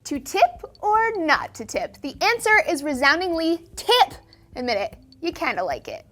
To tip or not to tip? The answer is resoundingly tip. Admit it, you kinda like it.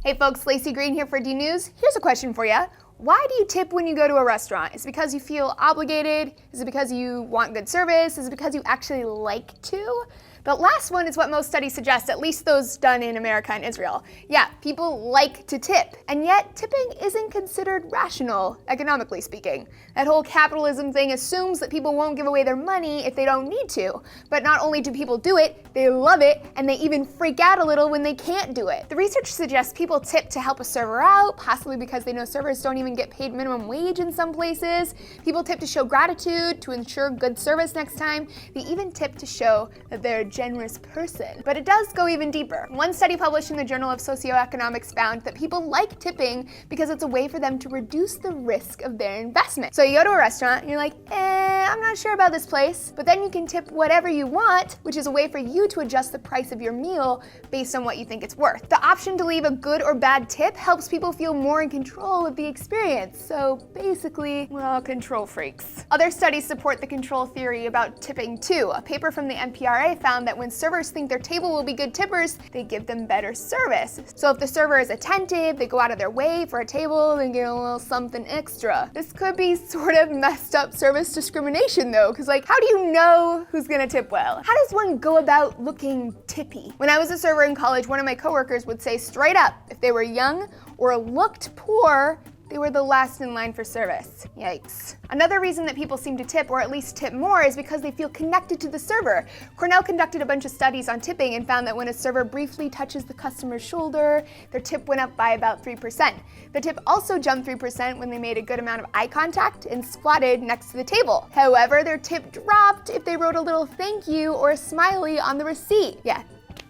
Hey folks, Laci Green here for D News. Here's a question for you. Why do you tip when you go to a restaurant? Is it because you feel obligated? Is it because you want good service? Is it because you actually like to? The last one is what most studies suggest, at least those done in America and Israel. Yeah, people like to tip, and yet tipping isn't considered rational, economically speaking. That whole capitalism thing assumes that people won't give away their money if they don't need to. But not only do people do it, they love it, and they even freak out a little when they can't do it. The research suggests people tip to help a server out, possibly because they know servers don't even get paid minimum wage in some places. People tip to show gratitude, to ensure good service next time. They even tip to show that they're a generous person. But it does go even deeper. One study published in the Journal of Socioeconomics found that people like tipping because it's a way for them to reduce the risk of their investment. So you go to a restaurant and you're like, I'm not sure about this place, but then you can tip whatever you want, which is a way for you to adjust the price of your meal based on what you think it's worth. The option to leave a good or bad tip helps people feel more in control of the experience. So basically, we're all control freaks. Other studies support the control theory about tipping too. A paper from the NPRA found that when servers think their table will be good tippers, they give them better service. So if the server is attentive, they go out of their way for a table, they get a little something extra. This could be sort of messed up service discrimination though, because like, how do you know who's gonna tip well? How does one go about looking tippy? When I was a server in college, one of my coworkers would say straight up, if they were young or looked poor, they were the last in line for service. Yikes. Another reason that people seem to tip, or at least tip more, is because they feel connected to the server. Cornell conducted a bunch of studies on tipping and found that when a server briefly touches the customer's shoulder, their tip went up by about 3%. The tip also jumped 3% when they made a good amount of eye contact and squatted next to the table. However, their tip dropped if they wrote a little thank you or a smiley on the receipt. Yeah.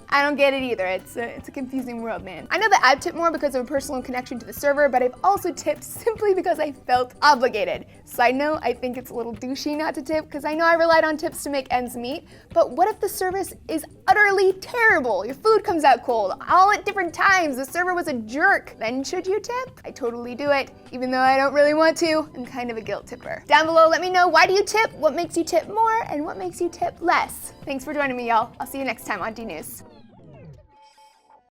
I don't get it either. It's a confusing world, man. I know that I've tipped more because of a personal connection to the server, but I've also tipped simply because I felt obligated. Side note, I think it's a little douchey not to tip because I know I relied on tips to make ends meet, but what if the service is utterly terrible? Your food comes out cold, all at different times, the server was a jerk. Then should you tip? I totally do it, even though I don't really want to. I'm kind of a guilt tipper. Down below, let me know, why do you tip? What makes you tip more and what makes you tip less? Thanks for joining me, y'all. I'll see you next time on D News.